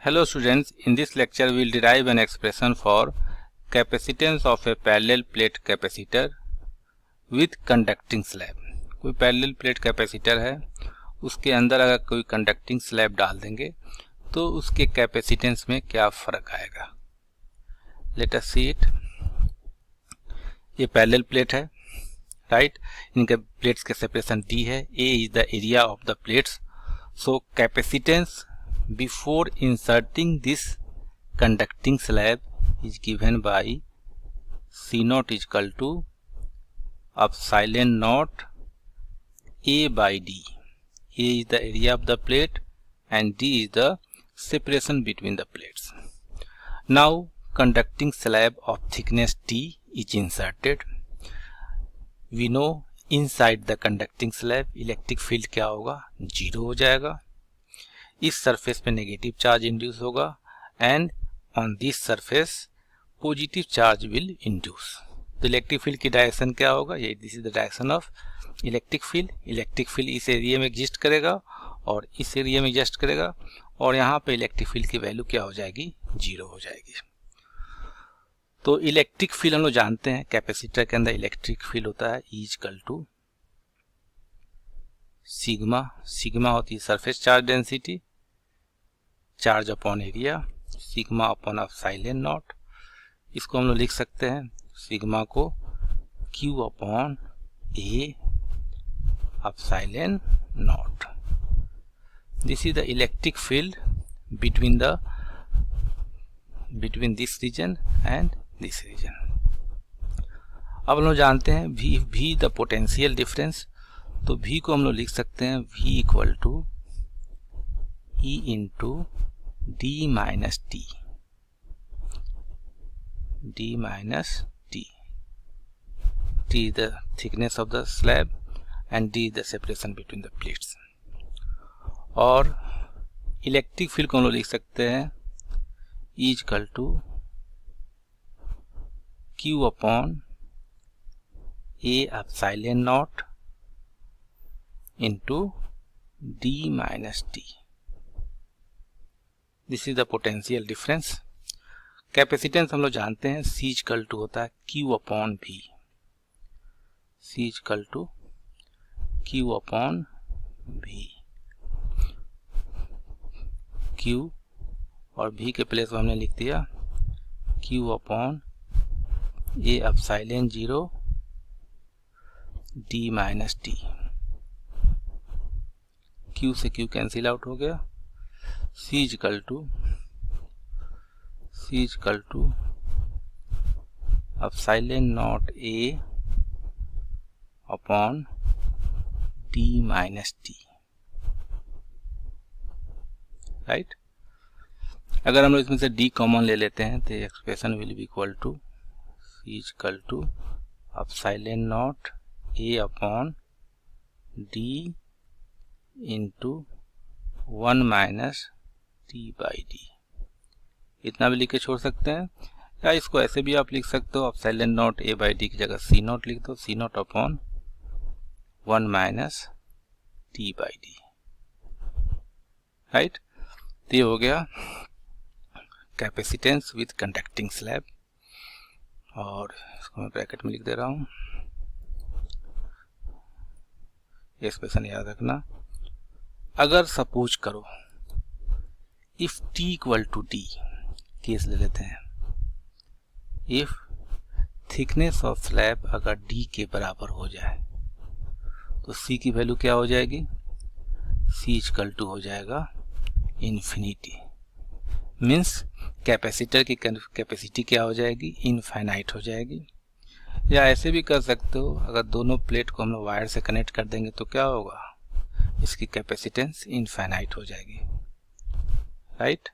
Hello students, in this lecture we will derive an expression for capacitance of a parallel plate capacitor with conducting slab। कोई parallel plate capacitor है, उसके अंदर अगर कोई conducting slab डाल देंगे तो उसके कैपेसिटेंस में क्या फर्क आएगा। Let us see it. ये पैरेलल प्लेट है, राइट। इनके प्लेट्स के सेपरेशन d है। a is the area of the plates. So capacitance before inserting this conducting slab is given by C naught is equal to epsilon naught A by D. A is the area of the plate and D is the separation between the plates. Now conducting slab of thickness T is inserted. We know inside the conducting slab electric field क्या होगा, 0 हो जाएगा। इस surface पे negative charge induce होगा and on this surface positive charge will induce. तो electric field की direction क्या होगा, ये this is the direction of electric field. Electric field इस एरिया में एग्जिस्ट करेगा और इस एरिया में एग्जिस्ट करेगा और यहाँ पे इलेक्ट्रिक फील्ड की वैल्यू क्या हो जाएगी, 0 हो जाएगी। तो इलेक्ट्रिक फील्ड हम लोग जानते हैं, कैपेसिटर के अंदर इलेक्ट्रिक फील्ड होता है E equal to sigma. Sigma होती है surface charge density, charge upon area, sigma upon epsilon naught. इसको हम लोग लिख सकते हैं सिग्मा को Q upon A epsilon naught. This is the electric field between this region and this region. अब हम लोग जानते हैं V द पोटेंशियल डिफरेंस। तो V को हम लोग लिख सकते हैं V equal to E into D minus T, D minus T। T is the thickness of the slab and D is the separation between the plates। और electric field को हम लोग लिख सकते हैं E equal to Q upon A epsilon naught into D minus T। This is the potential difference. Capacitance हम लोग जानते हैं C इक्वल टू होता है Q upon V। C equal to Q upon V। Q और V के place में हमने लिख दिया Q upon A epsilon 0 D minus T। Q से Q कैंसिल आउट हो गया। C equal to epsilon naught A upon D minus T, right. अगर हम लोग इसमें से D कॉमन ले लेते हैं तो expression will be equal to C equal to epsilon naught A upon D into 1 minus T by D। इतना भी लिख के छोड़ सकते हैं, या इसको ऐसे भी आप लिख सकते हो, epsilon naught A by D की जगह C नॉट लिख दो, C not upon 1 minus T by D, right. तो ये हो गया कैपेसिटेंस विथ कंडक्टिंग स्लैब। और इसको मैं ब्रैकेट में लिख दे रहा हूँ, ये एक्सप्रेशन याद रखना। अगर सपोज करो if T equal to D, case ले लेते हैं, इफ थिकनेस ऑफ स्लैब अगर D के बराबर हो जाए तो C की वैल्यू क्या हो जाएगी, C इक्वल टू हो जाएगा इन्फिनिटी। मीन्स कैपेसिटर की कैपेसिटी क्या हो जाएगी, इनफाइनाइट हो जाएगी। या ऐसे भी कर सकते हो, अगर दोनों प्लेट को हम लोग वायर से कनेक्ट कर देंगे तो क्या होगा, इसकी कैपेसिटेंस इनफाइनाइट हो जाएगी, राइट।